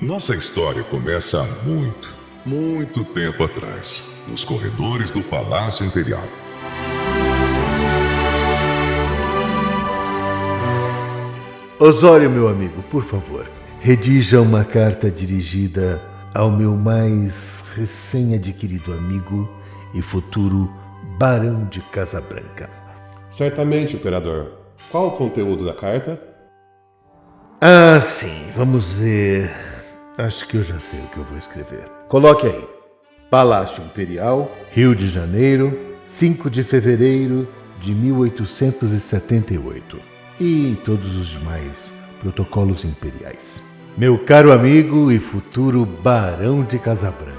Nossa história começa há muito, muito tempo atrás, nos corredores do Palácio Imperial. Osório, meu amigo, por favor, redija uma carta dirigida ao meu mais recém-adquirido amigo e futuro Barão de Casabranca. Certamente, Imperador. Qual o conteúdo da carta? Ah, sim, vamos ver. Acho que eu já sei o que eu vou escrever. Coloque aí. Palácio Imperial, Rio de Janeiro, 5 de fevereiro de 1878. E todos os demais protocolos imperiais. Meu caro amigo e futuro Barão de Casabranca,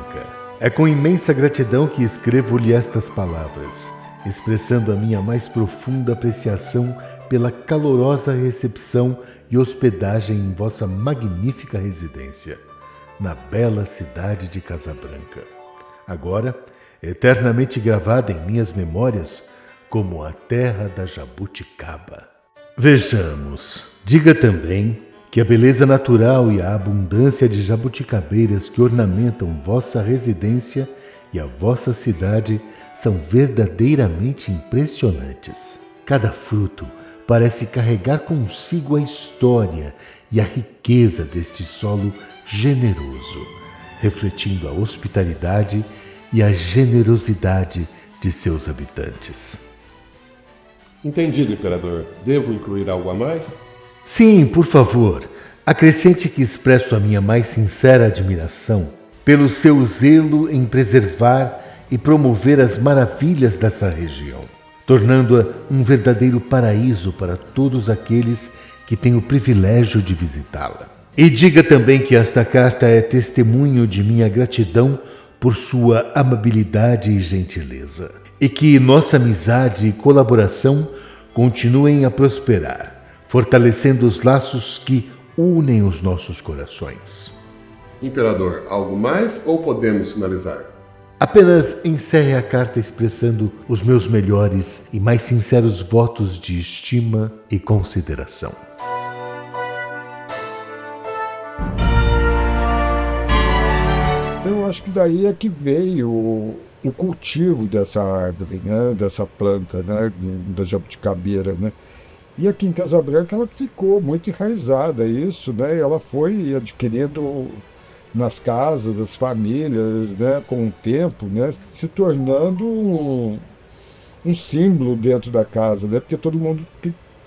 é com imensa gratidão que escrevo-lhe estas palavras, expressando a minha mais profunda apreciação pela calorosa recepção e hospedagem em vossa magnífica residência, na bela cidade de Casabranca, agora eternamente gravada em minhas memórias como a terra da jabuticaba. Vejamos, diga também que a beleza natural e a abundância de jabuticabeiras que ornamentam vossa residência e a vossa cidade são verdadeiramente impressionantes. Cada fruto parece carregar consigo a história e a riqueza deste solo generoso, refletindo a hospitalidade e a generosidade de seus habitantes. Entendido, Imperador. Devo incluir algo a mais? Sim, por favor, acrescente que expresso a minha mais sincera admiração pelo seu zelo em preservar e promover as maravilhas dessa região, tornando-a um verdadeiro paraíso para todos aqueles que têm o privilégio de visitá-la. E diga também que esta carta é testemunho de minha gratidão por sua amabilidade e gentileza, e que nossa amizade e colaboração continuem a prosperar, fortalecendo os laços que unem os nossos corações. Imperador, algo mais ou podemos finalizar? Apenas encerre a carta expressando os meus melhores e mais sinceros votos de estima e consideração. Eu acho que daí é que veio o cultivo dessa árvore, né, dessa planta, né, da jabuticabeira, né? E aqui em Casabranca ela ficou muito enraizada, isso, né? Ela foi adquirindo nas casas das famílias, né, com o tempo, né, se tornando um símbolo dentro da casa, né? Porque todo mundo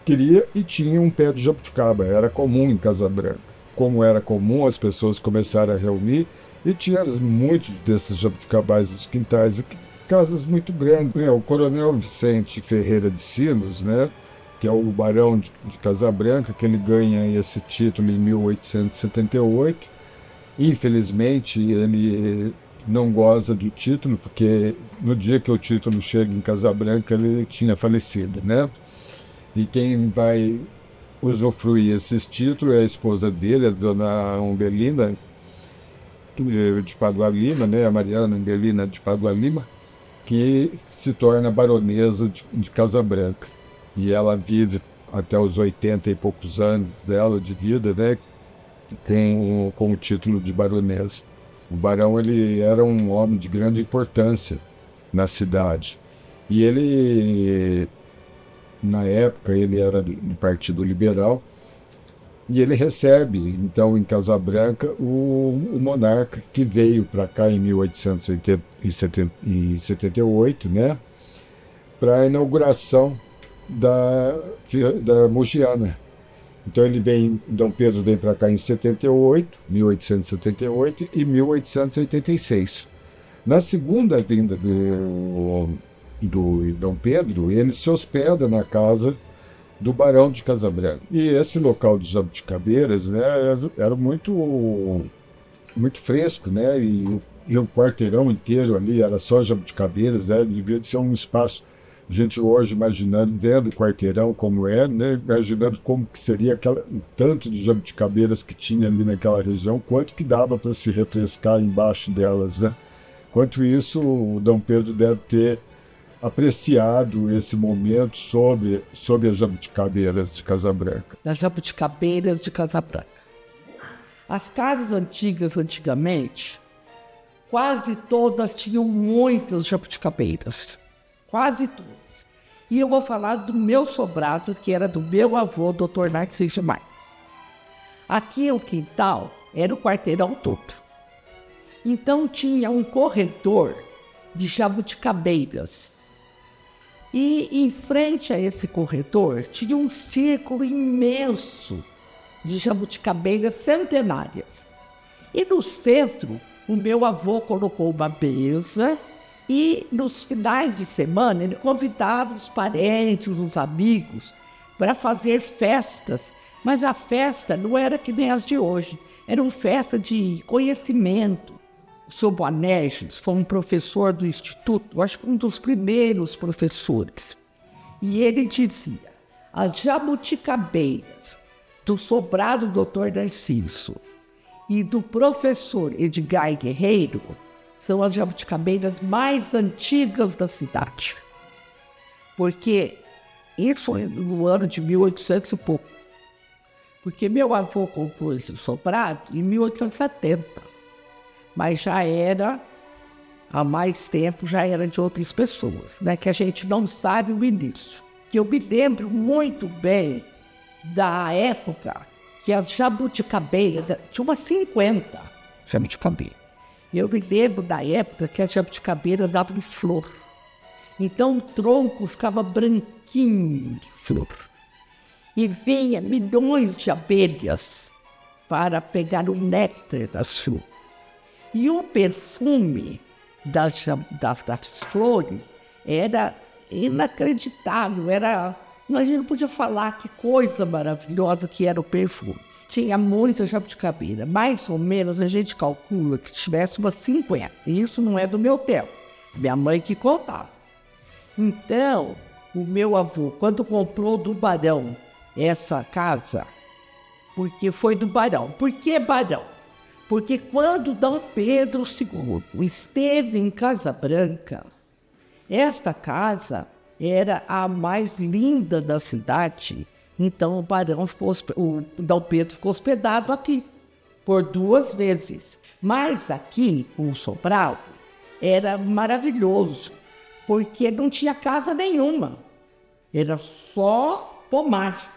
queria e tinha um pé de jabuticaba, era comum em Casabranca. Como era comum, as pessoas começaram a reunir e tinha muitos desses jabuticabais nos quintais, casas muito grandes. O Coronel Vicente Ferreira de Sinos, né, que é o Barão de Casabranca, que ele ganha esse título em 1878. Infelizmente, ele não goza do título, porque no dia que o título chega em Casabranca, ele tinha falecido, né? E quem vai usufruir esses títulos é a esposa dele, a dona Umbelina de Padua Lima, né? A Mariana Umbelina de Padua Lima, que se torna baronesa de Casabranca. E ela vive até os 80 e poucos anos dela de vida, né? Com o título de baronesa. O barão, ele era um homem de grande importância na cidade. E ele, na época, ele era do Partido Liberal, e ele recebe, então, em Casabranca, o monarca que veio para cá em 1878, né, para a inauguração da Mogiana. Então Dom Pedro vem para cá em 1878 e 1886. Na segunda vinda do Dom Pedro, ele se hospeda na casa do Barão de Casabranca. E esse local de jabuticabeiras, né, era muito fresco, né, e o quarteirão inteiro ali era só jabuticabeiras, né, devia de ser um espaço. A gente hoje imaginando, vendo o quarteirão como é, né, imaginando como que seria o tanto de jabuticabeiras que tinha ali naquela região, quanto que dava para se refrescar embaixo delas, né? Enquanto isso, o Dom Pedro deve ter apreciado esse momento sobre as jabuticabeiras de Casabranca. Das jabuticabeiras de Casabranca. As casas antigas, antigamente, quase todas tinham muitas jabuticabeiras. Quase todas. E eu vou falar do meu sobrado, que era do meu avô, Dr. Narciso Marques. Aqui o quintal era o quarteirão todo. Então tinha um corredor de jabuticabeiras. E em frente a esse corredor tinha um círculo imenso de jabuticabeiras centenárias. E no centro, o meu avô colocou uma mesa e nos finais de semana ele convidava os parentes, os amigos para fazer festas. Mas a festa não era que nem as de hoje, era uma festa de conhecimento. O seu Boanerges foi um professor do Instituto, eu acho que um dos primeiros professores. E ele dizia, as jabuticabeiras do sobrado Dr. Narciso e do professor Edgar Guerreiro são as jabuticabeiras mais antigas da cidade. Porque isso foi no ano de 1800 e pouco. Porque meu avô comprou esse sobrado em 1870. Mas já era, há mais tempo, já era de outras pessoas, né? Que a gente não sabe o início. Eu me lembro muito bem da época que as jabuticabeiras, tinha umas 50 jabuticabeiras. Eu me lembro da época que as jabuticabeiras davam flor. Então o tronco ficava branquinho de flor. E vinha milhões de abelhas para pegar o néctar das flores. E o perfume das flores era inacreditável, a gente não podia falar que coisa maravilhosa que era o perfume. Tinha muita jabuticabeira, mais ou menos a gente calcula que tivesse umas 50, e isso não é do meu tempo, minha mãe que contava. Então, o meu avô, quando comprou do barão essa casa, porque foi do barão. Por que barão? Porque quando Dom Pedro II esteve em Casabranca, esta casa era a mais linda da cidade. Então o Dom Pedro ficou hospedado aqui por 2 vezes. Mas aqui, o Sobral, era maravilhoso, porque não tinha casa nenhuma. Era só pomar.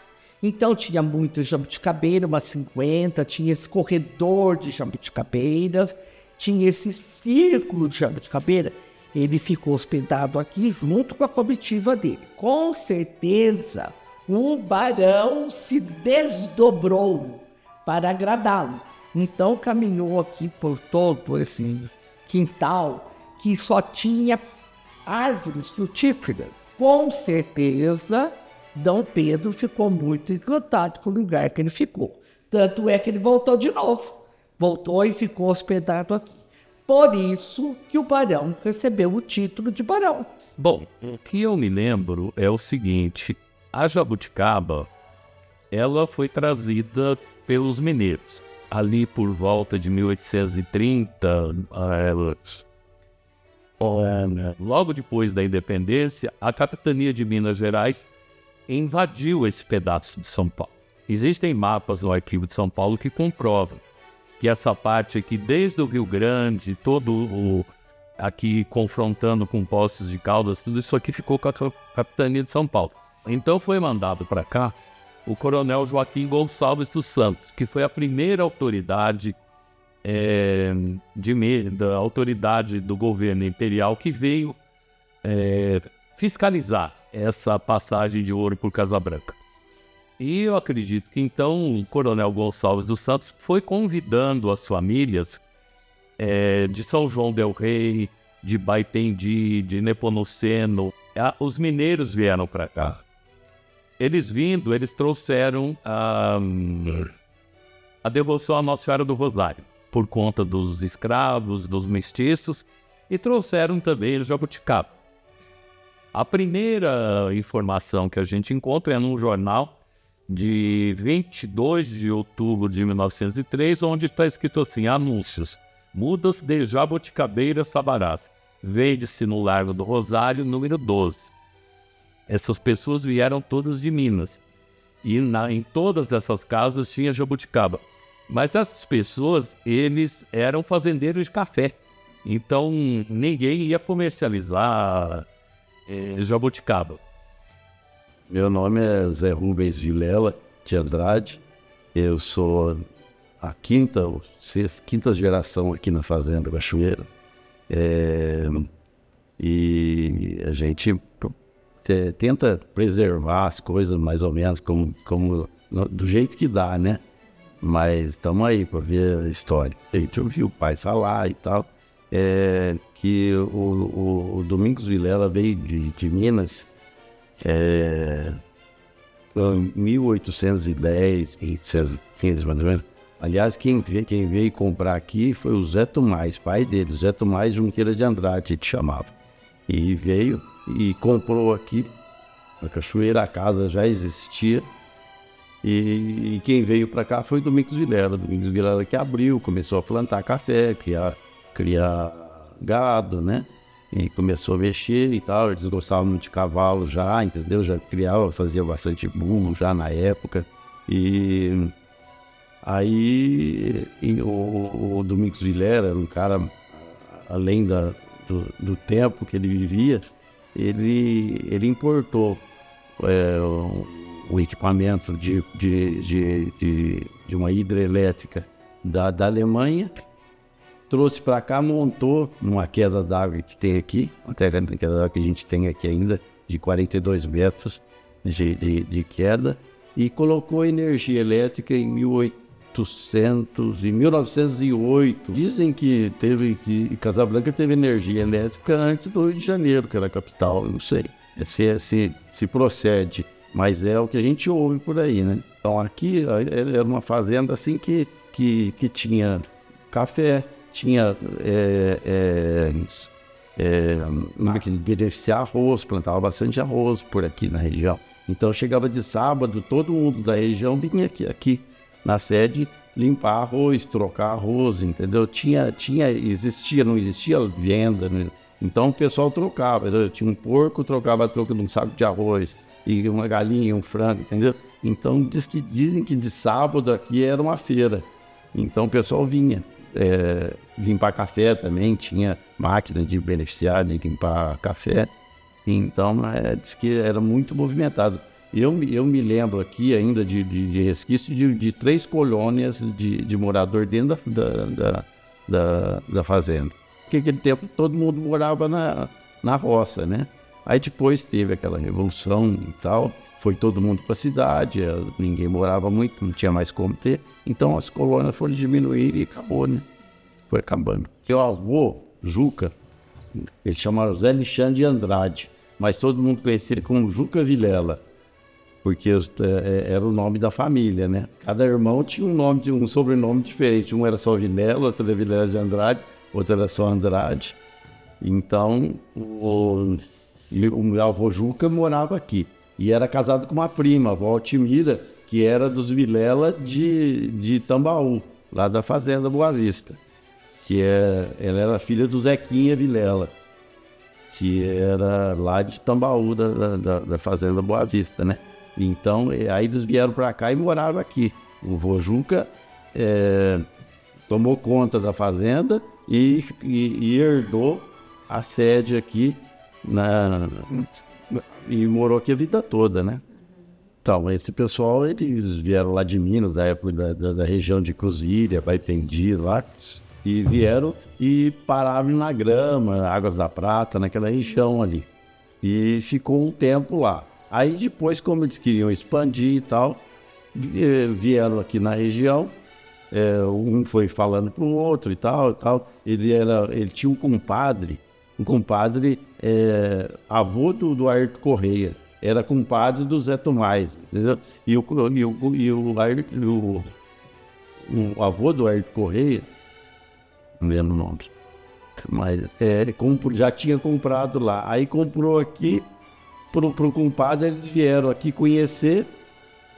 Então tinha muitas jabuticabeiras, umas 50, tinha esse corredor de jabuticabeiras, tinha esse círculo de jabuticabeira. Ele ficou hospedado aqui junto com a comitiva dele. Com certeza, o barão se desdobrou para agradá-lo. Então caminhou aqui por todo esse quintal que só tinha árvores frutíferas. Com certeza, Dom Pedro ficou muito encantado com o lugar que ele ficou. Tanto é que ele voltou de novo. Voltou e ficou hospedado aqui. Por isso que o barão recebeu o título de barão. Bom, o que eu me lembro é o seguinte: a jabuticaba, ela foi trazida pelos mineiros. Ali por volta de 1830, logo depois da independência, a capitania de Minas Gerais invadiu esse pedaço de São Paulo. Existem mapas no arquivo de São Paulo que comprovam que essa parte aqui, desde o Rio Grande, aqui confrontando com Poços de Caldas, tudo isso aqui ficou com a capitania de São Paulo. Então foi mandado para cá o coronel Joaquim Gonçalves dos Santos, que foi a primeira autoridade da autoridade do governo imperial que veio fiscalizar essa passagem de ouro por Casabranca. E eu acredito que então o coronel Gonçalves dos Santos foi convidando as famílias de São João del Rei, de Baependi, de Nepomuceno. Os mineiros vieram para cá. Eles trouxeram a devoção à Nossa Senhora do Rosário, por conta dos escravos, dos mestiços, e trouxeram também o jabuticaba. A primeira informação que a gente encontra é num jornal de 22 de outubro de 1903, onde está escrito assim: anúncios, mudas de jabuticabeira Sabarás, vende-se no Largo do Rosário, número 12. Essas pessoas vieram todas de Minas. E em todas essas casas tinha jabuticaba. Mas essas pessoas, eles eram fazendeiros de café. Então, ninguém ia comercializar jabuticaba. Meu nome é Zé Rubens Vilela de Andrade. Eu sou a quinta geração aqui na Fazenda Cachoeira. E a gente tenta preservar as coisas mais ou menos do jeito que dá, né? Mas estamos aí para ver a história. A gente ouviu o pai falar e tal, que o Domingos Vilela veio de Minas em 1810, 1815 mais ou menos. Aliás, quem veio comprar aqui foi o Zé Tomás, pai dele, Zé Tomás Junqueira de Andrade, ele chamava. E veio e comprou aqui na Cachoeira, a casa já existia. E quem veio para cá foi o Domingos Vilela. Domingos Vilela que abriu, começou a plantar café, criar gado, né? E começou a mexer e tal. Eles gostavam muito de cavalo já, entendeu? Já criava, fazia bastante burro já na época. E aí o Domingos Vilela era um cara, além do tempo que ele vivia, ele importou o equipamento de uma hidrelétrica da Alemanha, trouxe para cá, montou numa queda d'água que tem aqui, uma queda d'água que a gente tem aqui ainda, de 42 metros de queda, e colocou energia elétrica em 1908. Dizem que Casabranca teve energia elétrica antes do Rio de Janeiro, que era a capital, eu não sei se procede. Mas é o que a gente ouve por aí, né? Então aqui era uma fazenda assim que tinha café, tinha máquina de beneficiar arroz, plantava bastante arroz por aqui na região. Então chegava de sábado, todo mundo da região vinha aqui na sede limpar arroz, trocar arroz, entendeu? Não existia venda, né? Então o pessoal trocava, entendeu? Tinha um porco, trocava a troca de um saco de arroz, e uma galinha, um frango, entendeu? Então dizem que de sábado aqui era uma feira. Então o pessoal vinha limpar café também, tinha máquina de beneficiar, de limpar café. Então diz que era muito movimentado. Eu me lembro aqui ainda de resquício de 3 colônias de morador dentro da fazenda. Porque naquele tempo todo mundo morava na roça, né? Aí depois teve aquela revolução e tal, foi todo mundo para a cidade, ninguém morava muito, não tinha mais como ter. Então as colônias foram diminuir e acabou, né? Foi acabando. Meu avô, Juca, ele chamava José Alexandre de Andrade, mas todo mundo conhecia ele como Juca Vilela, porque era o nome da família, né? Cada irmão tinha um sobrenome diferente. Um era só Vilela, outro era Vilela de Andrade, outro era só Andrade. Então, o meu avô Juca morava aqui e era casado com uma prima, a avó Altimira, que era dos Vilela de Tambaú, lá da Fazenda Boa Vista, ela era filha do Zequinha Vilela, que era lá de Tambaú, da Fazenda Boa Vista, né? Então, aí eles vieram para cá e moraram aqui. O vô Juca tomou conta da fazenda e herdou a sede aqui e morou aqui a vida toda, né? Então, esse pessoal, eles vieram lá de Minas, da época da região de Cruzília, Baipendi, lá, e vieram e pararam na Grama, Águas da Prata, naquela região ali. E ficou um tempo lá. Aí depois, como eles queriam expandir e tal, vieram aqui na região, um foi falando para o outro e tal. Ele tinha um compadre avô do Ayrton Correia, era compadre do Zé Tomás, entendeu? E o avô do Ayrton Correia, não lembro o nome, mas ele já tinha comprado lá, aí comprou aqui pro compadre, eles vieram aqui conhecer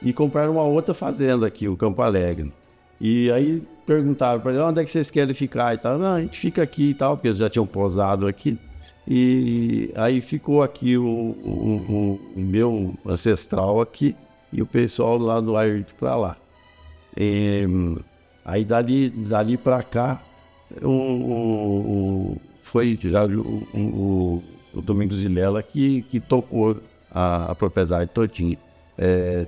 e compraram uma outra fazenda aqui, o Campo Alegre. E aí perguntaram para ele, onde é que vocês querem ficar e tal? Não, a gente fica aqui e tal, porque eles já tinham posado aqui. E aí ficou aqui o meu ancestral aqui e o pessoal lá do Ayrton para lá. Aí dali para cá foi já o Domingos Vilela que tocou a propriedade todinha.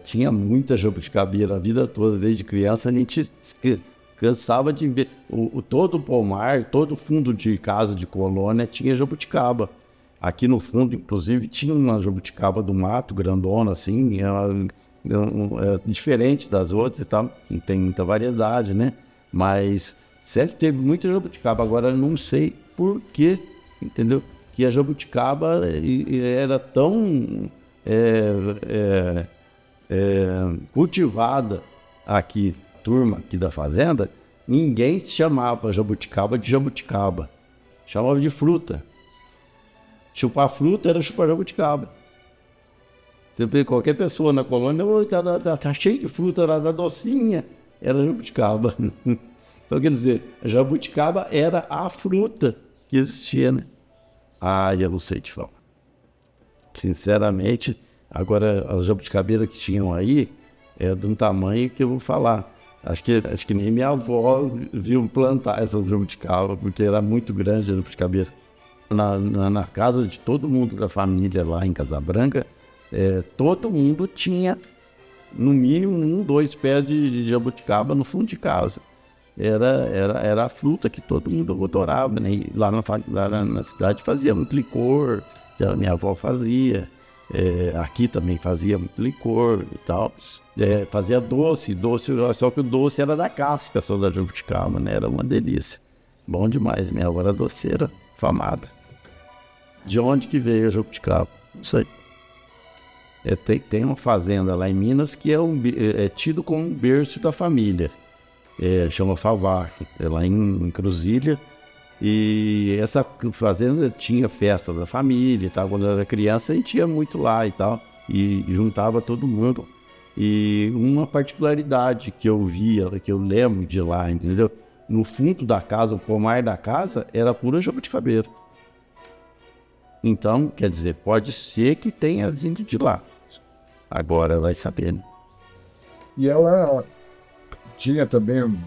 Tinha muita jabuticabeira a vida toda, desde criança a gente cansava de ver. Todo o pomar, todo fundo de casa de colônia tinha jabuticaba. Aqui no fundo, inclusive, tinha uma jabuticaba do mato, grandona, assim, diferente das outras e tal, tem muita variedade, né? Mas sempre teve muita jabuticaba. Agora, não sei por que, entendeu? Que a jabuticaba era tão cultivada aqui, turma aqui da fazenda, ninguém chamava jabuticaba de jabuticaba, chamava de fruta. Chupar fruta era chupar jabuticaba. Você vê qualquer pessoa na colônia, tá cheio de fruta, era docinha, era jabuticaba. Então, quer dizer, a jabuticaba era a fruta que existia, né? Eu não sei te falar. Sinceramente, agora as jabuticabeiras que tinham aí é de um tamanho que eu vou falar. Acho que nem minha avó viu plantar essas jabuticaba, porque era muito grande a jabuticabeira. Na casa de todo mundo da família lá em Casabranca, todo mundo tinha no mínimo 2 pés de jabuticaba no fundo de casa. Era a fruta que todo mundo adorava, né? E lá na cidade fazia muito licor, a minha avó fazia, aqui também fazia muito licor e tal. Fazia doce, só que o doce era da casca só da jabuticaba, né? Era uma delícia. Bom demais, minha avó era doceira, famada. De onde que veio a jabuticaba? Não sei. Tem uma fazenda lá em Minas que é tido como um berço da família. Chama Favaco, lá em Cruzília. E essa fazenda tinha festa da família e tal. Quando eu era criança, a gente ia muito lá e tal. E juntava todo mundo. E uma particularidade que eu via, que eu lembro de lá, entendeu? No fundo da casa, o pomar da casa, era pura jabuticabeira. Então, quer dizer, pode ser que tenha vindo de lá. Agora vai saber, né? E ela tinha também,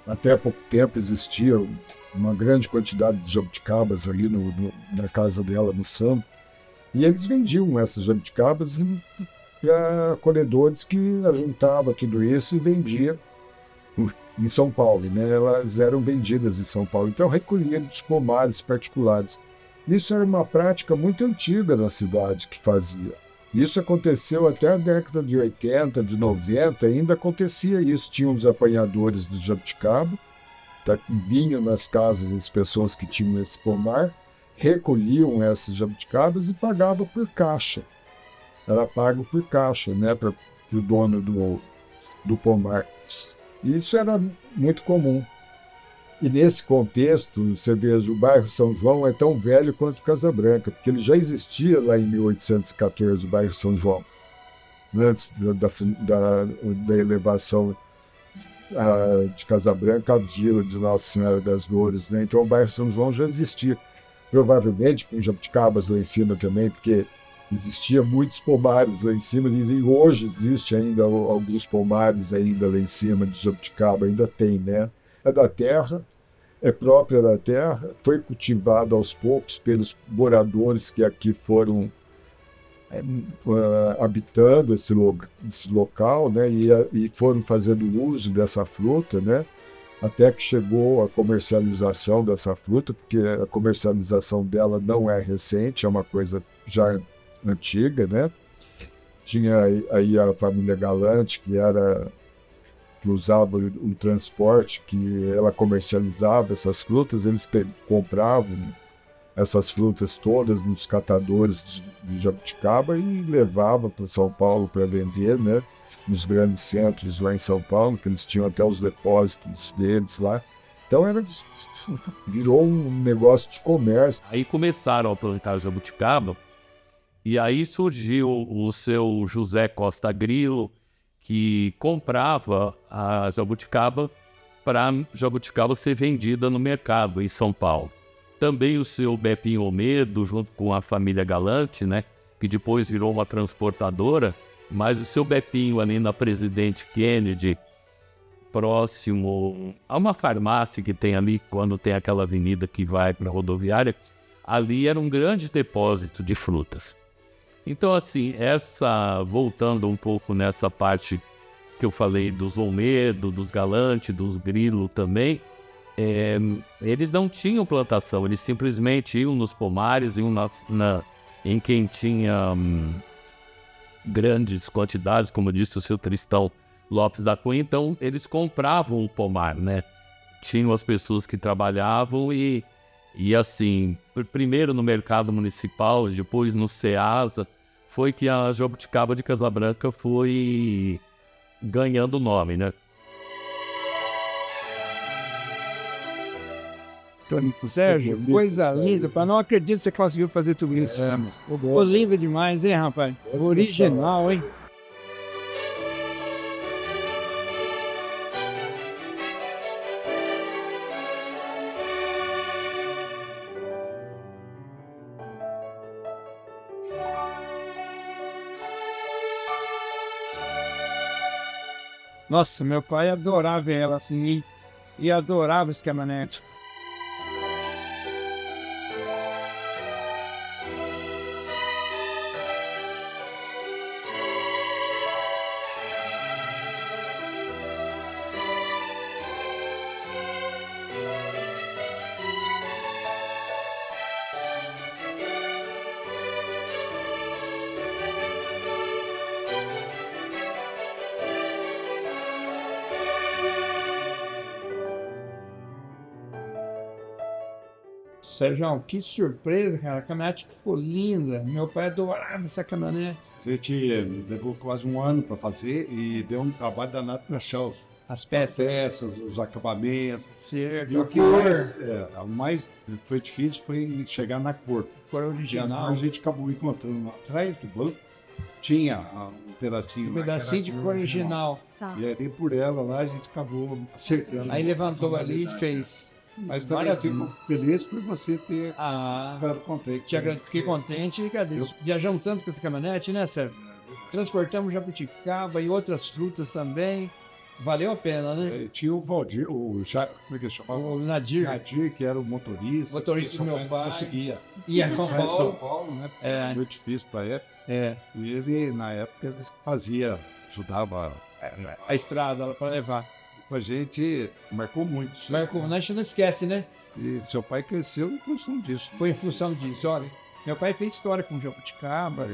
até há pouco tempo, existia uma grande quantidade de jabuticabas ali na casa dela, no Sampo. E eles vendiam essas jabuticabas para colhedores que juntavam tudo isso e vendiam em São Paulo, né? Elas eram vendidas em São Paulo. Então recolhiam dos pomares particulares. Isso era uma prática muito antiga na cidade que fazia. Isso aconteceu até a década de 80, de 90, ainda acontecia isso. Tinham os apanhadores de jabuticaba, vinham nas casas as pessoas que tinham esse pomar, recolhiam essas jabuticabas e pagavam por caixa. Era pago por caixa, né, para o dono do pomar. Isso era muito comum. E nesse contexto, você veja, o bairro São João é tão velho quanto Casabranca, porque ele já existia lá em 1814, o bairro São João, antes da elevação de Casabranca à vila de Nossa Senhora das Dores, né? Então o bairro São João já existia, provavelmente com jabuticabas lá em cima também, porque existia muitos pomares lá em cima, e hoje existe ainda alguns pomares ainda lá em cima de jabuticaba, ainda tem, né? É da terra, é própria da terra, foi cultivada aos poucos pelos moradores que aqui foram habitando esse local, né, e foram fazendo uso dessa fruta, né, até que chegou a comercialização dessa fruta, porque a comercialização dela não é recente, é uma coisa já antiga, né. Tinha aí a família Galante, que usava o transporte, que ela comercializava essas frutas, eles compravam essas frutas todas nos catadores de jabuticaba e levavam para São Paulo para vender, né? Nos grandes centros lá em São Paulo, que eles tinham até os depósitos deles lá. Então virou um negócio de comércio. Aí começaram a plantar jabuticaba, e aí surgiu o seu José Costa Grilo, que comprava a jabuticaba para jabuticaba ser vendida no mercado em São Paulo. também o seu Bepinho Olmedo, junto com a família Galante, né? Que depois virou uma transportadora, mas o seu Bepinho ali na Presidente Kennedy, próximo a uma farmácia que tem ali, quando tem aquela avenida que vai para a rodoviária, ali era um grande depósito de frutas. Então, assim, voltando um pouco nessa parte que eu falei dos Olmedo, dos Galante, dos Grilo também, eles não tinham plantação, eles simplesmente iam nos pomares, iam em quem tinha grandes quantidades, como disse o seu Tristão Lopes da Cunha, então eles compravam o pomar, né? Tinham as pessoas que trabalhavam e assim, primeiro no mercado municipal, depois no Ceasa, foi que a jabuticaba de Casabranca foi ganhando nome, né? Sérgio, coisa linda, para não acreditar que você conseguiu fazer tudo isso. Ficou lindo demais, hein, rapaz? Original, hein? Nossa, meu pai adorava ela assim, e adorava esse caminhonete. Sérgio, que surpresa, cara. A caminhonete ficou linda. Meu pai adorava essa caminhonete. A gente levou quase um ano para fazer e deu um trabalho danado para achar As peças. os acabamentos. Certo. E o mais foi difícil foi chegar na cor. Cor E original. a gente acabou encontrando atrás do banco, tinha um pedacinho. Um lá, pedacinho que de era cor original. E aí por ela lá a gente acabou acertando. Aí levantou a ali e tonalidade. fez. Mas também Maravilha. fico feliz por você ter Ah, ficado contente. fiquei contente e agradeço. Viajamos tanto com essa caminhonete, né, Sérgio? Transportamos jabuticaba e outras frutas também. Valeu a pena, né? Tinha o Valdir, como é que ele chamava? O Nadir Nadir, que era o motorista. Motorista do meu Não pai. conseguia. ia a São Vai em São Paulo. Paulo, né? É. Muito difícil para época. É, E ele, na época, ele fazia, ajudava a estrada para levar. com a gente, marcou muito. Marco, a gente não esquece, né? E seu pai cresceu em função disso. Foi em função disso. Olha, meu pai fez história com jabuticaba,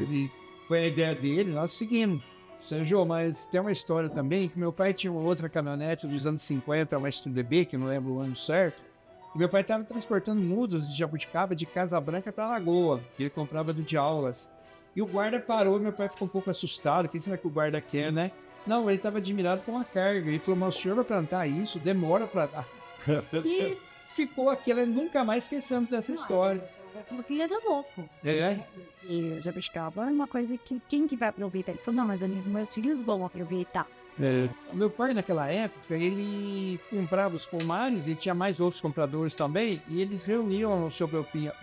foi a ideia dele, nós seguimos. Sérgio, mas tem uma história também que meu pai tinha uma outra caminhonete dos anos 50, uma STDB, que eu não lembro o ano certo. E meu pai estava transportando mudas de jabuticaba de Casabranca para Lagoa, que ele comprava do de Aulas. E o guarda parou, meu pai ficou um pouco assustado. O que será que o guarda quer, né? Não, ele estava admirado com a carga. Ele falou, mas o senhor vai plantar isso? Demora para dar. E ficou aquilo, nunca mais esquecemos dessa história. Porque ele era louco. É, E o jabuticaba é uma coisa que quem que vai aproveitar? Ele falou, não, mas meus filhos vão aproveitar. O meu pai, naquela época, ele comprava os pomares e tinha mais outros compradores também, e eles reuniam o seu Belpinha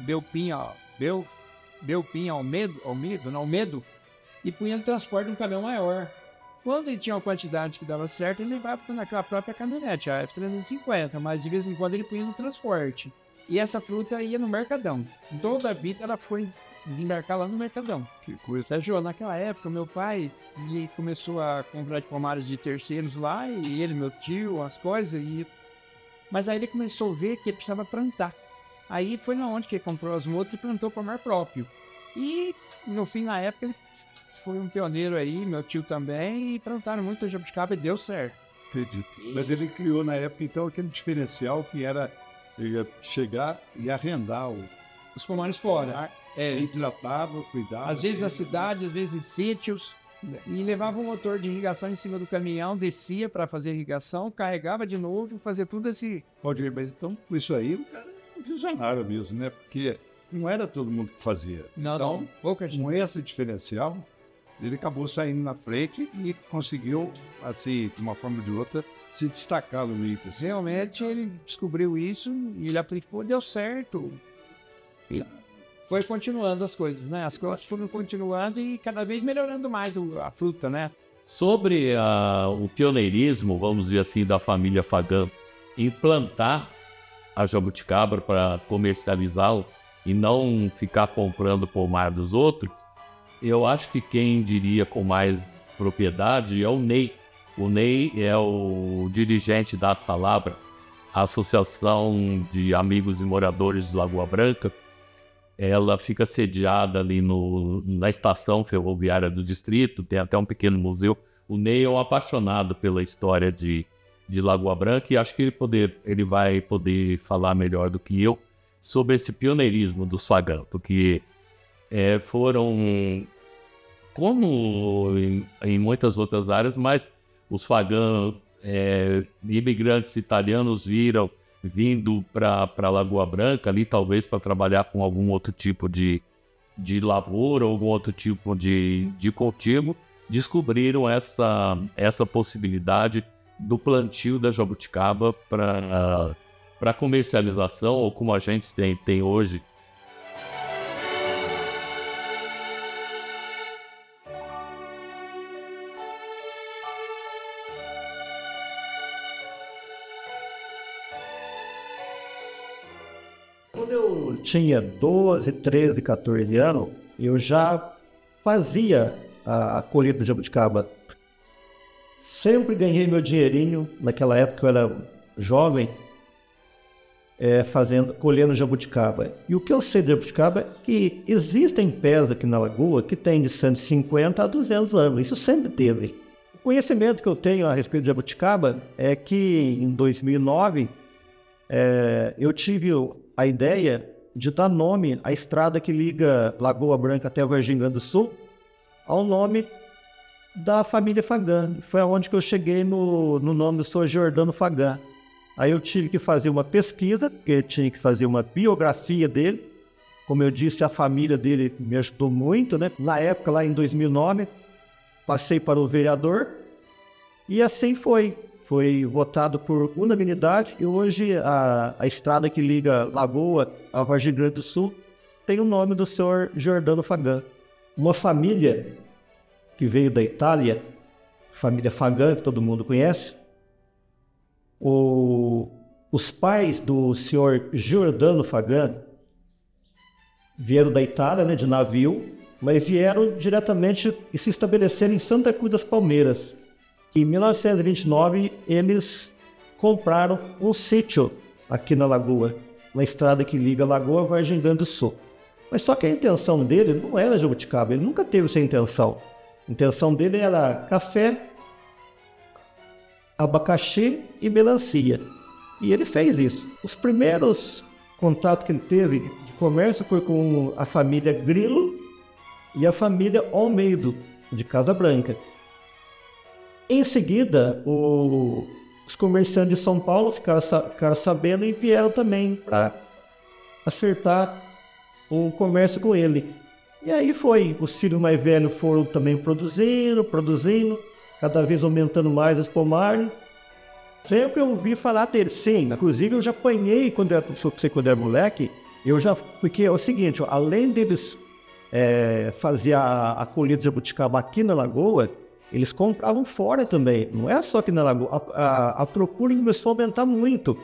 Almedo, e punham no transporte de um caminhão maior. Quando ele tinha uma quantidade que dava certo, ele levava naquela própria caminhonete, a F350, mas de vez em quando ele punha no transporte. E essa fruta ia no Mercadão. Toda a vida ela foi desembarcar lá no Mercadão. Que coisa. Sérgio, naquela época, meu pai ele começou a comprar de pomares de terceiros lá, e ele, meu tio, as coisas, mas aí ele começou a ver que ele precisava plantar. Aí foi na onde que ele comprou as mudas e plantou pomar próprio. E, no fim, na época, ele foi um pioneiro aí, meu tio também, e plantaram muito jabuticaba e deu certo. Acredito. Mas ele criou na época, então, aquele diferencial que era ele ia chegar e arrendar Os pomares fora. Ele tratava, cuidava. Às vezes na cidade, às vezes em sítios. E levava um motor de irrigação em cima do caminhão, descia para fazer irrigação, carregava de novo, fazia tudo esse... Pode ver, mas então, com isso aí, o cara é um visionário mesmo, né? Porque não era todo mundo que fazia. Não, pouca gente. Com esse diferencial, ele acabou saindo na frente e conseguiu, assim, de uma forma ou de outra, se destacar no meio. Realmente ele descobriu isso e ele aplicou, deu certo. E foi continuando as coisas, né? As coisas foram continuando e cada vez melhorando mais a fruta, né? Sobre o pioneirismo, vamos dizer assim, da família Fagan em plantar a jabuticaba para comercializá-lo e não ficar comprando pomar dos outros, eu acho que quem diria com mais propriedade é o Ney. O Ney é o dirigente da Salabra, a Associação de Amigos e Moradores de Lagoa Branca. Ela fica sediada ali na estação ferroviária do distrito, tem até um pequeno museu. O Ney é um apaixonado pela história de Lagoa Branca e acho que ele vai poder falar melhor do que eu sobre esse pioneirismo do Fagan, porque foram, como em muitas outras áreas, mas os Fagan, imigrantes italianos vindo para Lagoa Branca, ali talvez para trabalhar com algum outro tipo de lavoura, algum outro tipo de cultivo, descobriram essa possibilidade do plantio da jabuticaba para comercialização, ou como a gente tem hoje. Quando eu tinha 12, 13, 14 anos, eu já fazia a colheita de jabuticaba. Sempre ganhei meu dinheirinho, naquela época eu era jovem, colhendo jabuticaba. E o que eu sei de jabuticaba é que existem pés aqui na Lagoa que tem de 150 a 200 anos, isso sempre teve. O conhecimento que eu tenho a respeito de jabuticaba é que em 2009 eu tive a ideia de dar nome à estrada que liga Lagoa Branca até Vargem Grande do Sul ao nome da família Fagan. Foi aonde que eu cheguei no nome do senhor Giordano Fagan. Aí eu tive que fazer uma pesquisa, porque tinha que fazer uma biografia dele. Como eu disse, a família dele me ajudou muito, né? Na época, lá em 2009, passei para o vereador e assim foi. Foi votado por unanimidade e hoje a estrada que liga Lagoa a Vargem Grande do Sul tem o nome do senhor Giordano Fagan. Uma família que veio da Itália, família Fagan, que todo mundo conhece. Os pais do senhor Giordano Fagan vieram da Itália, né, de navio, mas vieram diretamente e se estabeleceram em Santa Cruz das Palmeiras. Em 1929, eles compraram um sítio aqui na Lagoa, na estrada que liga Lagoa a Vargem Grande do Sul. Mas só que a intenção dele não era jabuticaba, ele nunca teve essa intenção. A intenção dele era café, abacaxi e melancia. E ele fez isso. Os primeiros contatos que ele teve de comércio foi com a família Grilo e a família Almeida, de Casa Branca. Em seguida, os comerciantes de São Paulo ficaram sabendo e vieram também para acertar o comércio com ele. E aí os filhos mais velhos foram também produzindo, cada vez aumentando mais os pomares. Sempre eu ouvi falar dele, sim. Inclusive eu já apanhei quando eu era moleque, porque é o seguinte, além deles fazer a colheita de jabuticaba aqui na Lagoa, eles compravam fora também, não é só aqui na Lagoa, a procura começou a aumentar muito.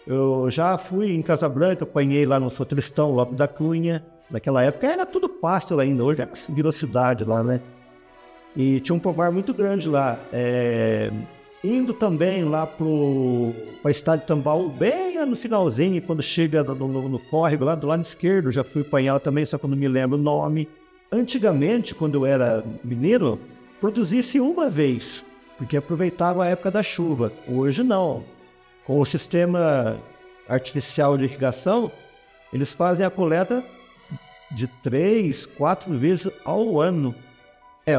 Eu já fui em Casa Branca, apanhei lá no São Tristão, Lopes da Cunha, naquela época era tudo pasto ainda, hoje virou cidade lá, né? E tinha um pomar muito grande lá, indo também lá para a Estado de Tambaú, bem no finalzinho, quando chega no córrego lá do lado esquerdo, já fui apanhar também, só que eu não me lembro o nome. Antigamente, quando eu era mineiro, produzisse uma vez, porque aproveitava a época da chuva. Hoje não. Com o sistema artificial de irrigação, eles fazem a coleta de 3, 4 vezes ao ano.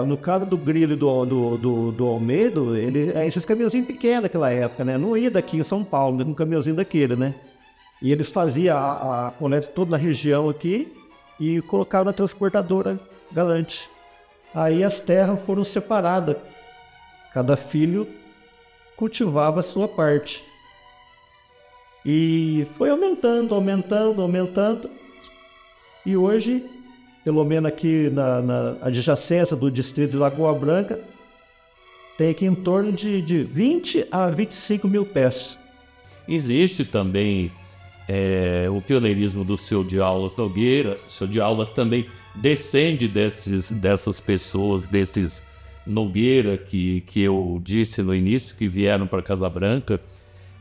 No caso do Grilo e do Almeida, esses caminhãozinhos pequenos naquela época, né? Não ia daqui em São Paulo, um caminhãozinho daquele, né? E eles faziam a coleta toda na região aqui e colocavam na transportadora Galante. Aí as terras foram separadas. Cada filho cultivava a sua parte. E foi aumentando. E hoje, pelo menos aqui na adjacência do distrito de Lagoa Branca, tem aqui em torno de 20 a 25 mil pés. Existe também o pioneirismo do seu de Aulas Nogueira. O seu de Aulas também descende dessas pessoas, desses Nogueira que eu disse no início, que vieram para Casa Branca.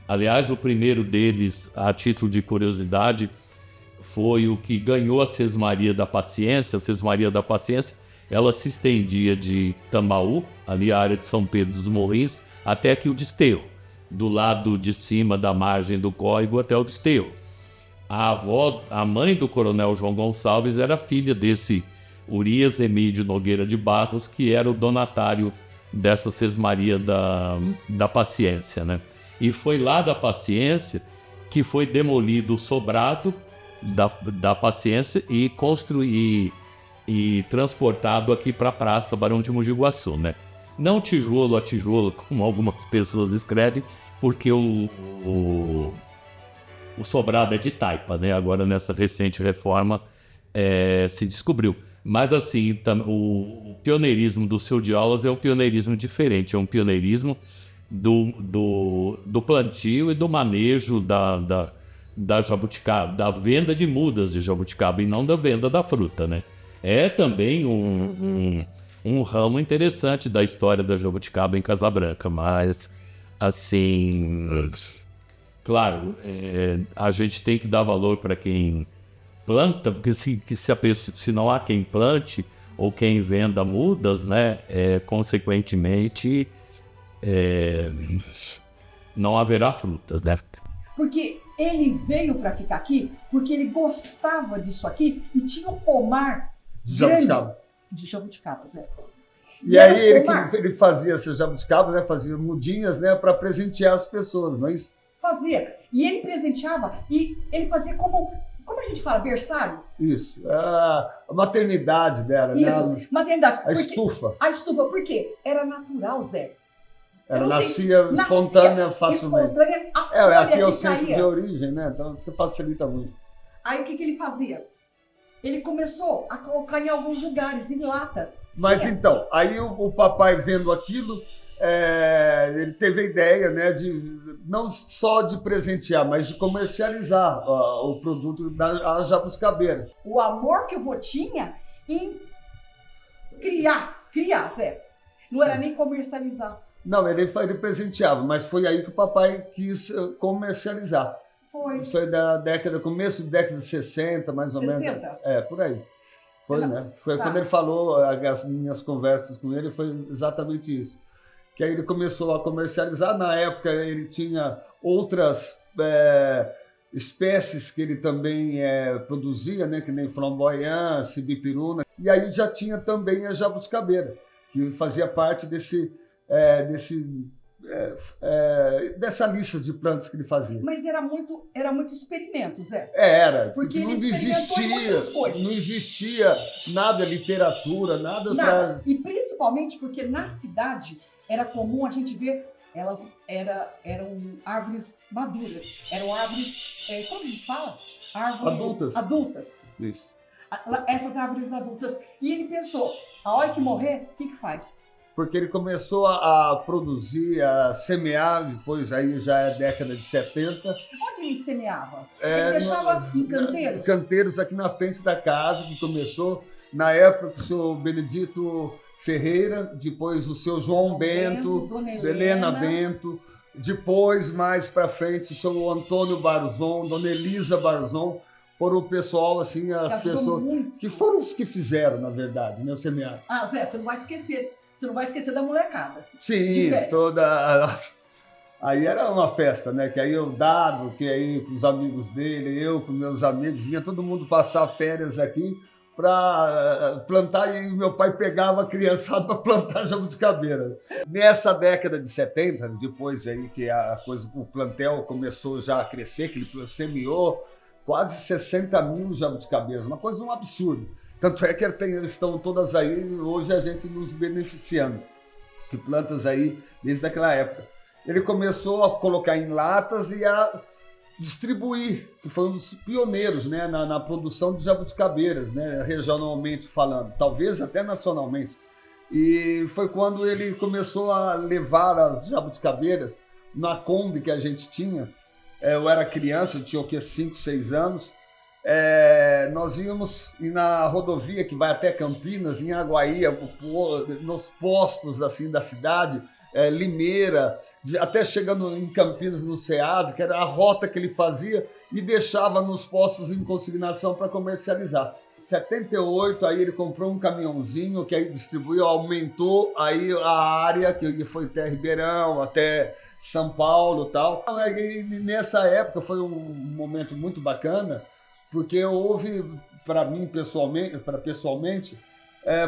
Aliás, o primeiro deles, a título de curiosidade, foi o que ganhou a Sesmaria da Paciência. A Sesmaria da Paciência, ela se estendia de Tambaú, ali a área de São Pedro dos Morrinhos, até aqui o Desterro, do lado de cima da margem do córrego até o Desterro. A mãe do coronel João Gonçalves era filha desse Urias Emídio Nogueira de Barros, que era o donatário dessa Sesmaria da Paciência, né? E foi lá da Paciência que foi demolido o sobrado da Paciência e transportado aqui para a Praça Barão de Mogi Guaçu, né? Não tijolo a tijolo, como algumas pessoas escrevem, porque o sobrado é de taipa, né? Agora, nessa recente reforma, se descobriu. Mas, assim, o pioneirismo do seu de Aulas é um pioneirismo diferente, é um pioneirismo do plantio e do manejo da jabuticaba, da venda de mudas de jabuticaba e não da venda da fruta, né? É também um ramo interessante da história da jabuticaba em Casa Branca, mas, assim, claro, a gente tem que dar valor para quem planta, porque se não há quem plante ou quem venda mudas, né, consequentemente, não haverá frutas, né? Porque ele veio para ficar aqui porque ele gostava disso aqui e tinha um pomar de jabuticaba. De jabuticabas, né? E aí ele fazia essas jabuticabas, né? Fazia mudinhas, né? Para presentear as pessoas, não é isso? Fazia. E ele presenteava e ele fazia como a gente fala, berçário? Isso. A maternidade dela, isso, né? Maternidade. A estufa. A estufa, por quê? Era natural, Zé. Ela nascia espontânea, facilmente. Espontânea, aqui é o centro de origem, né? Então facilita muito. Aí o que ele fazia? Ele começou a colocar em alguns lugares, em lata. Mas então, aí o papai vendo aquilo, ele teve a ideia, né, não só de presentear, mas de comercializar o produto da jabuticabeira. O amor que o vô tinha em criar, Zé. Não era nem comercializar. Não, ele presenteava, mas foi aí que o papai quis comercializar. Foi da começo da década de 60, mais ou 60? Menos. Por aí. Foi, né? Foi quando ele falou, as minhas conversas com ele, foi exatamente isso. Que aí ele começou a comercializar. Na época ele tinha outras espécies que ele também produzia, né? Que nem flamboyant, sibipiruna. E aí já tinha também a jabuticabeira, que fazia parte dessa lista de plantas que ele fazia. Mas era muito experimento, Zé. Era, porque não existia nada, literatura, nada para... E principalmente porque na cidade era comum a gente ver, eram árvores maduras, eram árvores, como a gente fala? Árvores adultas. Isso. Essas árvores adultas. E ele pensou, a hora que morrer, o que faz? Porque ele começou a produzir, a semear, depois aí já é década de 70. Onde ele semeava? Ele deixava em canteiros? Canteiros aqui na frente da casa, que começou na época do seu Benedito Ferreira, depois o seu João Bento, Dona Helena Bento, depois, mais para frente, o Antônio Barzon, Dona Elisa Barzon, foram o pessoal, assim, as pessoas que foram os que fizeram, na verdade, né, o semear. Zé, você não vai esquecer. Você não vai esquecer da molecada. Sim, toda... Aí era uma festa, né? Que aí eu dado, que aí com os amigos dele, eu com meus amigos, vinha todo mundo passar férias aqui para plantar e meu pai pegava a criançada para plantar jabuticabeira. Nessa década de 70, depois aí que o plantel começou já a crescer, que ele semeou quase 60 mil jabuticabeiras, uma coisa um absurdo. Tanto é que estão todas aí, hoje a gente nos beneficiando. Que plantas aí, desde aquela época. Ele começou a colocar em latas e distribuir, que foi um dos pioneiros, né, na produção de jabuticabeiras, né, regionalmente falando, talvez até nacionalmente. E foi quando ele começou a levar as jabuticabeiras na Kombi que a gente tinha. Eu era criança, eu tinha o quê? 5, 6 anos. Nós íamos na rodovia que vai até Campinas, em Aguaí, nos postos assim da cidade, Limeira, até chegando em Campinas no Ceasa, que era a rota que ele fazia, e deixava nos postos em consignação para comercializar. Em 78, aí ele comprou um caminhãozinho que aí distribuiu, aumentou aí a área, que foi até Ribeirão, até São Paulo e tal. E nessa época foi um momento muito bacana, porque houve, para mim pessoalmente,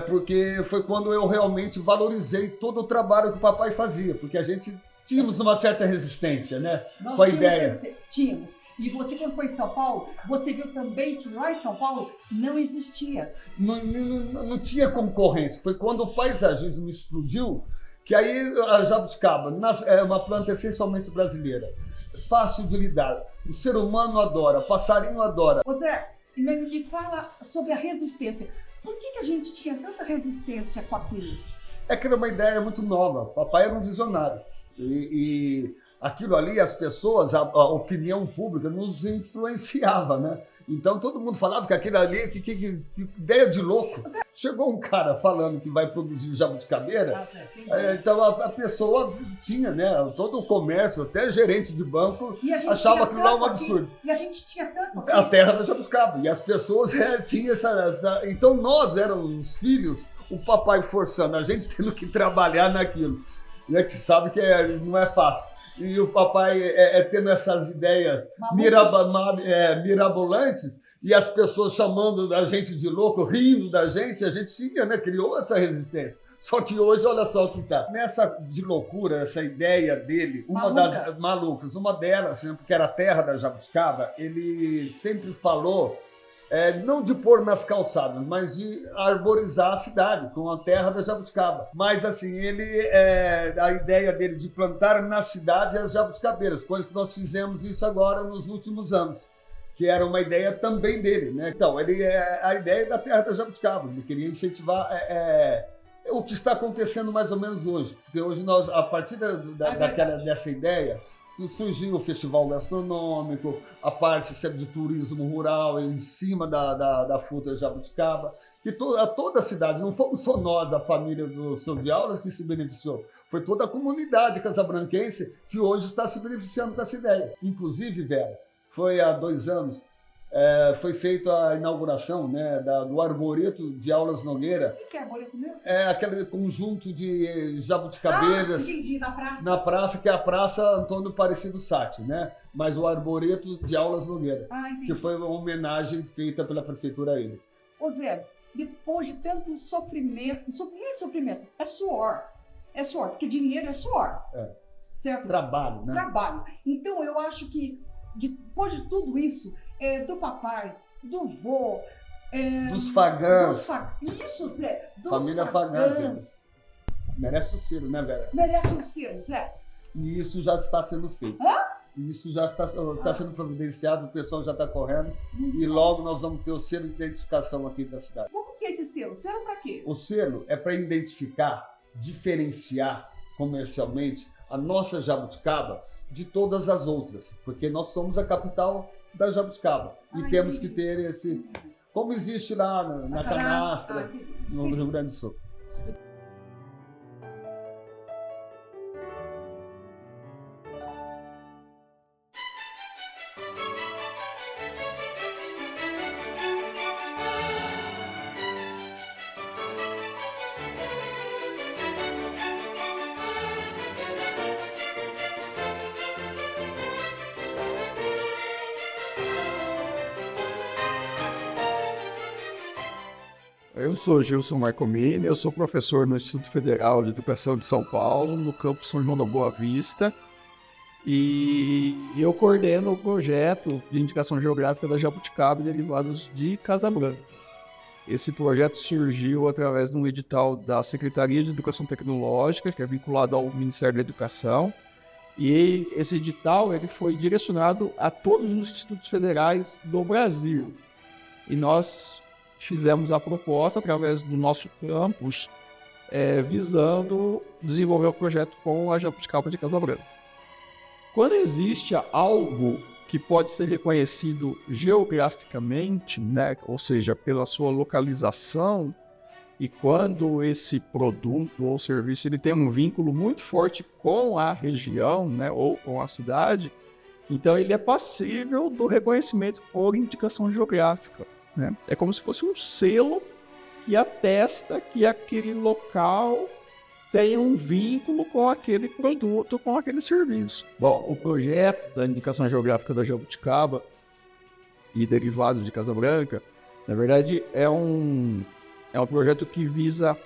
porque foi quando eu realmente valorizei todo o trabalho que o papai fazia, porque a gente tínhamos uma certa resistência, né? Nós com a ideia. Tínhamos. E você, quando foi em São Paulo, você viu também que lá em São Paulo não existia. Não tinha concorrência. Foi quando o paisagismo explodiu, que aí a jabuticaba é uma planta essencialmente brasileira, fácil de lidar. O ser humano adora, o passarinho adora. Ô Zé, me fala sobre a resistência. Por que a gente tinha tanta resistência com aquilo? É que era uma ideia muito nova. Papai era um visionário. E aquilo ali, as pessoas, a opinião pública nos influenciava, né? Então todo mundo falava que aquilo ali, que ideia de louco. Chegou um cara falando que vai produzir jabuticabeira, então a pessoa tinha, né? Todo o comércio, até gerente de banco, achava aquilo lá um absurdo. E a gente tinha tanto. A terra da jabuticaba. E as pessoas tinham essa. Então nós éramos os filhos, o papai forçando, a gente tendo que trabalhar naquilo. Né? Que sabe que não é fácil. E o papai tendo essas ideias mirabolantes, e as pessoas chamando a gente de louco, rindo da gente, a gente tinha, né? Criou essa resistência. Só que hoje, olha só o que tá. Nessa de loucura, essa ideia dele, das malucas, uma delas, né, porque era a terra da jabuticaba, ele sempre falou, não de pôr nas calçadas, mas de arborizar a cidade com a terra da jabuticaba. Mas assim, a ideia dele de plantar na cidade as jabuticabeiras, coisa que nós fizemos isso agora nos últimos anos, que era uma ideia também dele, né? Então, a ideia da terra da jabuticaba, ele queria incentivar o que está acontecendo mais ou menos hoje, porque hoje nós, a partir dessa ideia, surgiu o festival gastronômico, a parte de turismo rural em cima da fruta jabuticaba, que toda a cidade, não fomos só nós, a família do Seu de Aulas, que se beneficiou, foi toda a comunidade casabranquense que hoje está se beneficiando com essa ideia. Inclusive, Vera, foi há 2 anos, foi feita a inauguração, né, do Arboreto de Aulas Nogueira. O que é arboreto mesmo? É aquele conjunto de jabuticabeiras. Entendi, na praça. Na praça, que é a Praça Antônio Aparecido Sati, né? Mas o Arboreto de Aulas Nogueira, que foi uma homenagem feita pela prefeitura a ele. Ô Zé, depois de tanto sofrimento, sofrimento, é suor, porque dinheiro é suor. Certo? Trabalho, né? Trabalho. Então eu acho que depois de tudo isso, do papai, do vô, dos Fagãs. Isso, Zé. Família Fagãs. Merece o selo, né, Vera? Merece o selo, Zé. E isso já está sendo feito. Isso já está sendo providenciado, o pessoal já está correndo. E logo nós vamos ter o selo de identificação aqui da cidade. Como que é esse selo? Selo para quê? O selo é para identificar, diferenciar comercialmente a nossa jabuticaba de todas as outras, porque nós somos a capital da jabuticaba e temos que ter esse, como existe lá na Canastra, no Rio Grande do Sul. Eu sou Gilson Marcomini, eu sou professor no Instituto Federal de Educação de São Paulo, no campus São João da Boa Vista, e eu coordeno o projeto de indicação geográfica da jabuticaba e derivados de Casabranca. Esse projeto surgiu através de um edital da Secretaria de Educação Tecnológica, que é vinculado ao Ministério da Educação, E esse edital ele foi direcionado a todos os institutos federais do Brasil. E nós fizemos a proposta através do nosso campus, visando desenvolver o projeto com a Jabuticaba de Casa Branca. Quando existe algo que pode ser reconhecido geograficamente, né, ou seja, pela sua localização, e quando esse produto ou serviço ele tem um vínculo muito forte com a região, né, ou com a cidade, então ele é passível do reconhecimento por indicação geográfica, né? É como se fosse um selo que atesta que aquele local tem um vínculo com aquele produto, com aquele serviço. Bom, o projeto da indicação geográfica da Jabuticaba e derivados de Casa Branca, na verdade, é um projeto que visa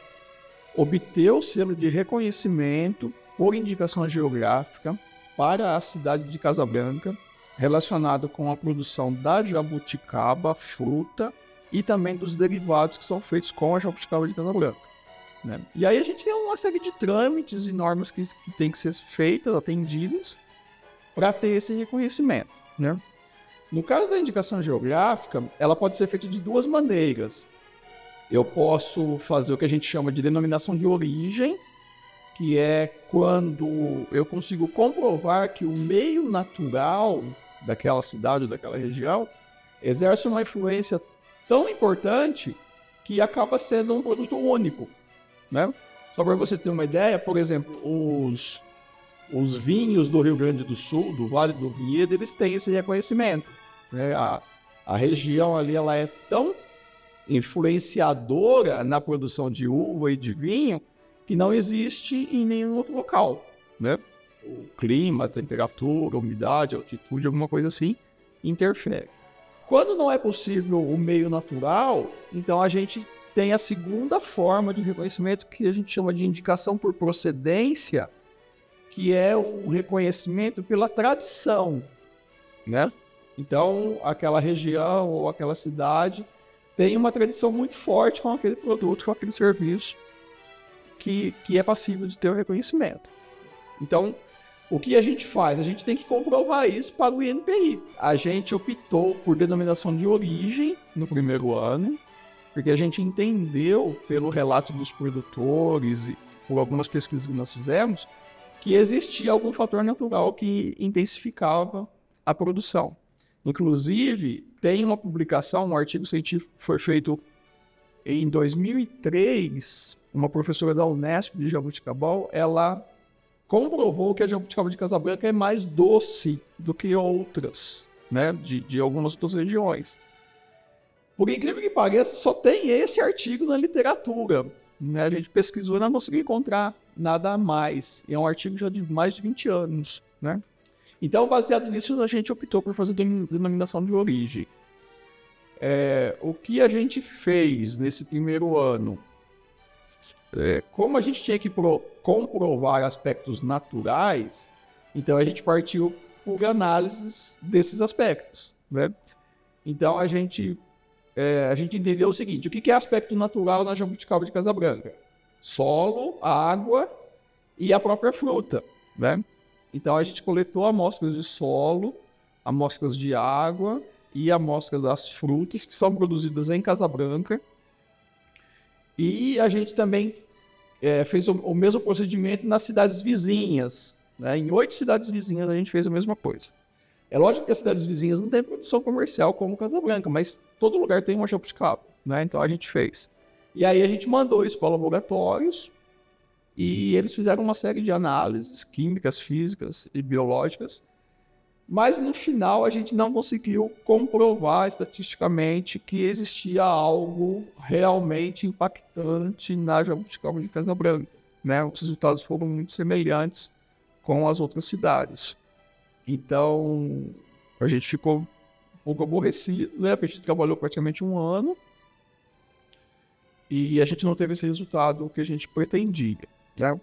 obter o selo de reconhecimento por indicação geográfica para a cidade de Casa Branca, relacionado com a produção da jabuticaba, fruta, e também dos derivados que são feitos com a jabuticaba de Casa Branca, né? E aí a gente tem uma série de trâmites e normas que tem que ser feitas, atendidas, para ter esse reconhecimento, né? No caso da indicação geográfica, ela pode ser feita de duas maneiras. Eu posso fazer o que a gente chama de denominação de origem, que é quando eu consigo comprovar que o meio natural daquela cidade ou daquela região exerce uma influência tão importante que acaba sendo um produto único, né? Só para você ter uma ideia, por exemplo, os vinhos do Rio Grande do Sul, do Vale do Vinhedo, eles têm esse reconhecimento, né? A região ali ela é tão influenciadora na produção de uva e de vinho que não existe em nenhum outro local, né? O clima, a temperatura, a umidade, a altitude, alguma coisa assim, interfere. Quando não é possível o meio natural, então a gente tem a segunda forma de reconhecimento que a gente chama de indicação por procedência, que é o reconhecimento pela tradição, né? Então, aquela região ou aquela cidade tem uma tradição muito forte com aquele produto, com aquele serviço, que é passível de ter o reconhecimento. Então, o que a gente faz? A gente tem que comprovar isso para o INPI. A gente optou por denominação de origem no primeiro ano, porque a gente entendeu, pelo relato dos produtores e por algumas pesquisas que nós fizemos, que existia algum fator natural que intensificava a produção. Inclusive, tem uma publicação, um artigo científico que foi feito em 2003, uma professora da Unesp de Jaboticabal, ela comprovou que a jabuticaba de Casa Branca é mais doce do que outras, né, de algumas outras regiões. Por incrível que pareça, só tem esse artigo na literatura, né? A gente pesquisou e não conseguiu encontrar nada a mais. E é um artigo já de mais de 20 anos, né? Então, baseado nisso, a gente optou por fazer denominação de origem. O que a gente fez nesse primeiro ano? Como a gente tinha que comprovar aspectos naturais, então a gente partiu por análises desses aspectos, né? Então a gente entendeu o seguinte: o que é aspecto natural na jabuticaba de Casa Branca? Solo, água e a própria fruta, né? Então a gente coletou amostras de solo, amostras de água e amostras das frutas que são produzidas em Casa Branca. E a gente também fez o mesmo procedimento nas cidades vizinhas, né? Em 8 cidades vizinhas a gente fez a mesma coisa. É lógico que as cidades vizinhas não têm produção comercial como Casa Branca, mas todo lugar tem uma jabuticaba, né? Então a gente fez. E aí a gente mandou isso para laboratórios e eles fizeram uma série de análises químicas, físicas e biológicas, mas no final a gente não conseguiu comprovar estatisticamente que existia algo realmente impactante na jabuticaba de Casa Branca, né? Os resultados foram muito semelhantes com as outras cidades. Então, a gente ficou um pouco aborrecido, né? Porque a gente trabalhou praticamente um ano e a gente não teve esse resultado que a gente pretendia, né?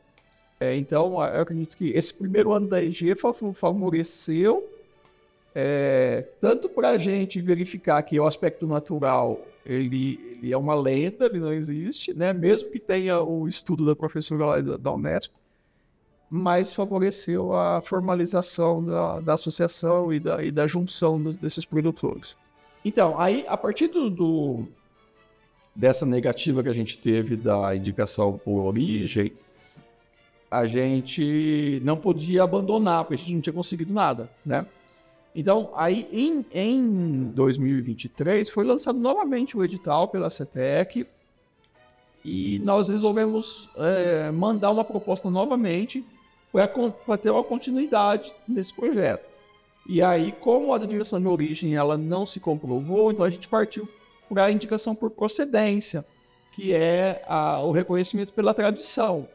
Então, eu acredito que esse primeiro ano da EG favoreceu tanto para a gente verificar que o aspecto natural ele é uma lenda, ele não existe, né? Mesmo que tenha o estudo da professora lá da Unesp, mais favoreceu a formalização da associação e da junção desses produtores. Então, aí, a partir dessa negativa que a gente teve da indicação por origem, a gente não podia abandonar, porque a gente não tinha conseguido nada, né? Então, aí, em 2023, foi lançado novamente o edital pela CETEC e nós resolvemos mandar uma proposta novamente para ter uma continuidade nesse projeto. E aí, como a denominação de origem ela não se comprovou, então a gente partiu para a indicação por procedência, que é o reconhecimento pela tradição.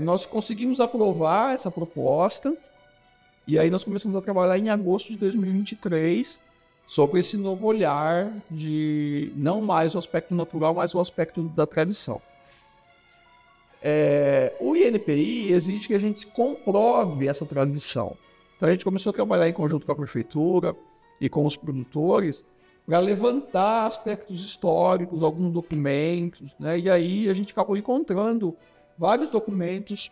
Nós conseguimos aprovar essa proposta, e aí nós começamos a trabalhar em agosto de 2023 sobre esse novo olhar de não mais o aspecto natural, mas o aspecto da tradição. O INPI exige que a gente comprove essa tradição. Então a gente começou a trabalhar em conjunto com a prefeitura e com os produtores para levantar aspectos históricos, alguns documentos, né? E aí a gente acabou encontrando vários documentos,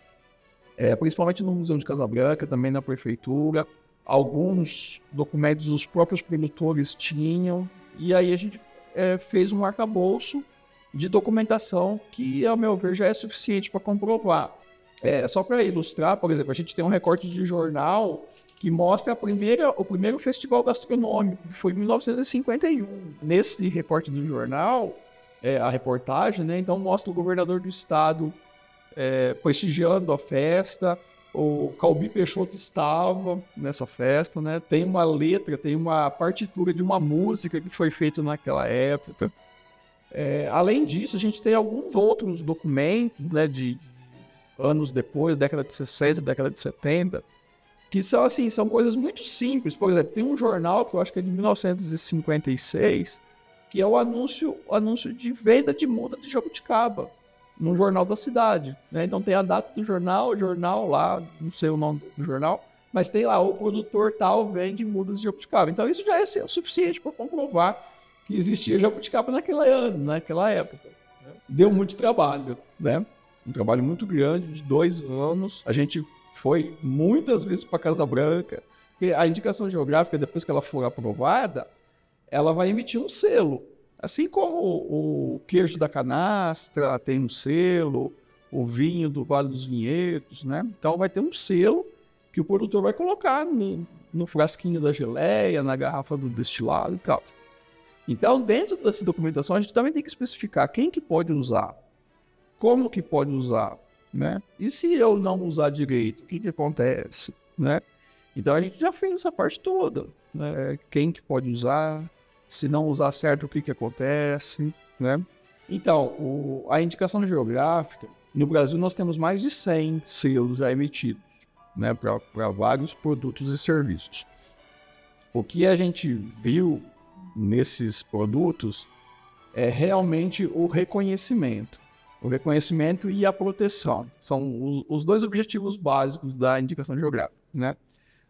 principalmente no Museu de Casabranca, também na prefeitura. Alguns documentos os próprios produtores tinham, e aí a gente fez um arcabouço de documentação que, ao meu ver, já é suficiente para comprovar. Só para ilustrar, por exemplo, a gente tem um recorte de jornal que mostra o primeiro festival gastronômico, que foi em 1951. Nesse recorte do jornal, a reportagem, né, então mostra o governador do estado prestigiando a festa, o Calbi Peixoto estava nessa festa, né? Tem uma letra, tem uma partitura de uma música que foi feita naquela época. Além disso, a gente tem alguns outros documentos, né, de anos depois, década de 60, década de 70, que são, assim, são coisas muito simples. Por exemplo, tem um jornal que eu acho que é de 1956, que é o anúncio de venda de muda de jabuticaba, no jornal da cidade, né? Então tem a data do jornal, o jornal lá, não sei o nome do jornal, mas tem lá, o produtor tal vende mudas de jabuticaba. Então isso já é o suficiente para comprovar que existia jabuticaba naquela época. Deu muito trabalho, né? Um trabalho muito grande, de 2 anos. A gente foi muitas vezes para Casabranca, porque a indicação geográfica, depois que ela for aprovada, ela vai emitir um selo. Assim como o queijo da canastra tem um selo, o vinho do Vale dos Vinhedos, né? Então vai ter um selo que o produtor vai colocar no frasquinho da geleia, na garrafa do destilado e tal. Então, dentro dessa documentação, a gente também tem que especificar quem que pode usar, como que pode usar, né? E se eu não usar direito, o que acontece, né? Então a gente já fez essa parte toda, né? Quem que pode usar, se não usar certo, o que acontece, né? Então, a indicação geográfica, no Brasil nós temos mais de 100 selos já emitidos, né, para vários produtos e serviços. O que a gente viu nesses produtos é realmente o reconhecimento. O reconhecimento e a proteção são os dois objetivos básicos da indicação geográfica, né?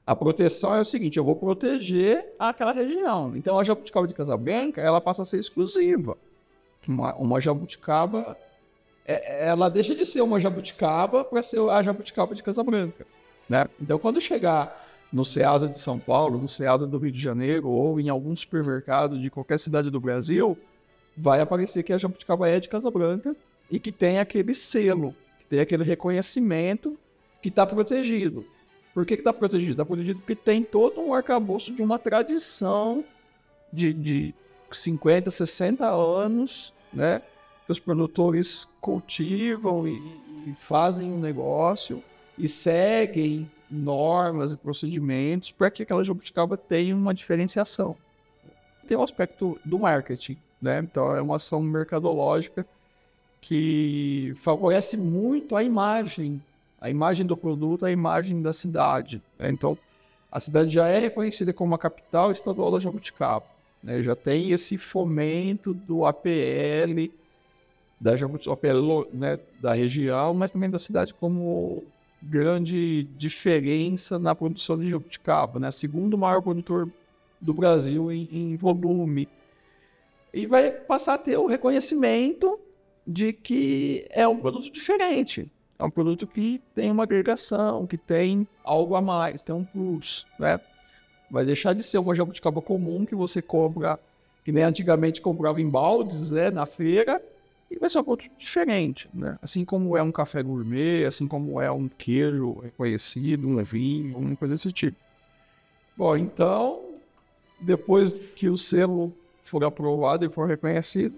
A proteção é o seguinte, eu vou proteger aquela região. Então a jabuticaba de Casabranca, ela passa a ser exclusiva. Uma jabuticaba, ela deixa de ser uma jabuticaba para ser a jabuticaba de Casabranca, né? Então quando chegar no Ceasa de São Paulo, no Ceasa do Rio de Janeiro ou em algum supermercado de qualquer cidade do Brasil, vai aparecer que a jabuticaba é de Casabranca e que tem aquele selo, que tem aquele reconhecimento que está protegido. Por que está protegido? Está protegido porque tem todo um arcabouço de uma tradição de 50, 60 anos, né? Que os produtores cultivam e fazem um negócio e seguem normas e procedimentos para que aquela jabuticaba tenha uma diferenciação. Tem o aspecto do marketing, né? Então é uma ação mercadológica que favorece muito a imagem do produto, a imagem da cidade, né? Então, a cidade já é reconhecida como a capital estadual da jabuticaba, né? Já tem esse fomento do APL, da jabuticaba, né, da região, mas também da cidade como grande diferença na produção de jabuticaba, né? Segundo maior produtor do Brasil em volume. E vai passar a ter o reconhecimento de que é um produto diferente. É um produto que tem uma agregação, que tem algo a mais, tem um plus, né? Vai deixar de ser uma jabuticaba comum que você compra, que nem antigamente comprava em baldes, né, na feira, e vai ser um produto diferente, né? Assim como é um café gourmet, assim como é um queijo reconhecido, um vinho, uma coisa desse tipo. Bom, então, depois que o selo for aprovado e for reconhecido,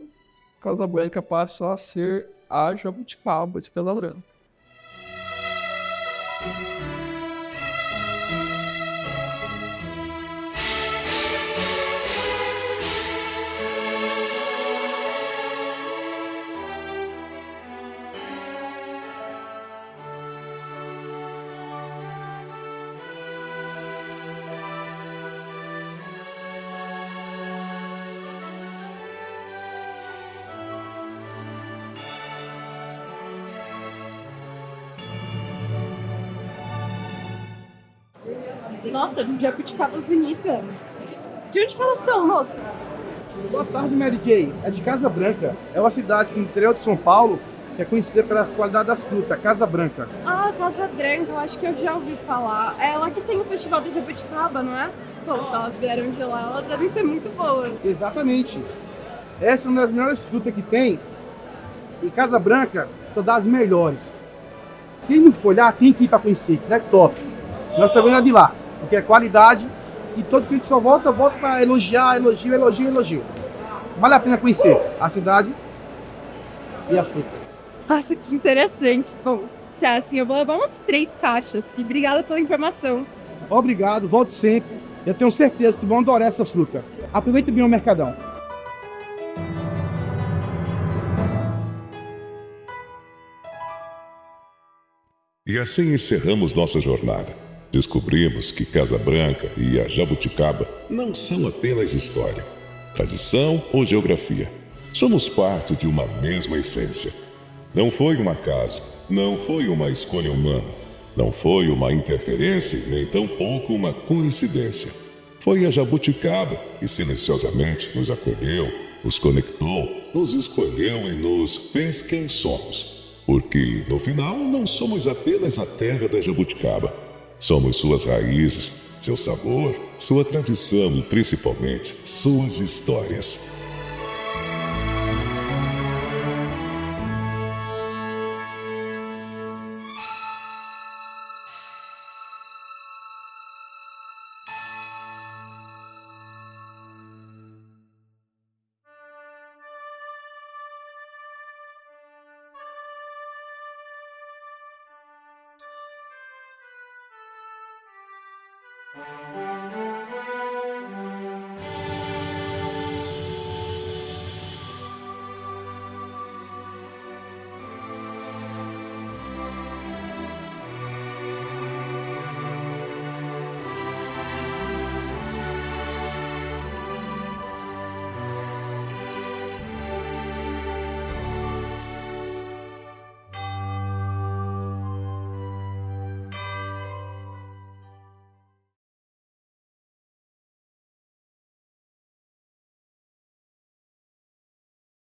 Casa Branca passa a ser a jabuticaba de Casa Branca. Nossa, jabuticaba bonita. De onde que elas são, moço? Boa tarde, Mary Kay. É de Casa Branca. É uma cidade no interior de São Paulo que é conhecida pelas qualidades das frutas, Casa Branca. Ah, Casa Branca, eu acho que eu já ouvi falar. É lá que tem o Festival da Jabuticaba, não é? Bom, se elas vieram de lá, elas devem ser muito boas. Exatamente. Essa é uma das melhores frutas que tem. E Casa Branca só das melhores. Quem não for lá tem que ir para conhecer, que é top. Nós só ganhamos de lá, porque é qualidade. E todo cliente só volta para elogiar, elogio. Vale a pena conhecer a cidade e a fruta. Nossa, que interessante. Bom, se é assim, eu vou levar umas 3 caixas. E obrigada pela informação. Obrigado, volte sempre. Eu tenho certeza que vão adorar essa fruta. Aproveite bem o Mercadão. E assim encerramos nossa jornada. Descobrimos que Casa Branca e a jabuticaba não são apenas história, tradição ou geografia. Somos parte de uma mesma essência. Não foi um acaso, não foi uma escolha humana, não foi uma interferência e nem tampouco uma coincidência. Foi a jabuticaba que silenciosamente nos acolheu, nos conectou, nos escolheu e nos fez quem somos. Porque, no final, não somos apenas a terra da jabuticaba. Somos suas raízes, seu sabor, sua tradição e, principalmente, suas histórias. Música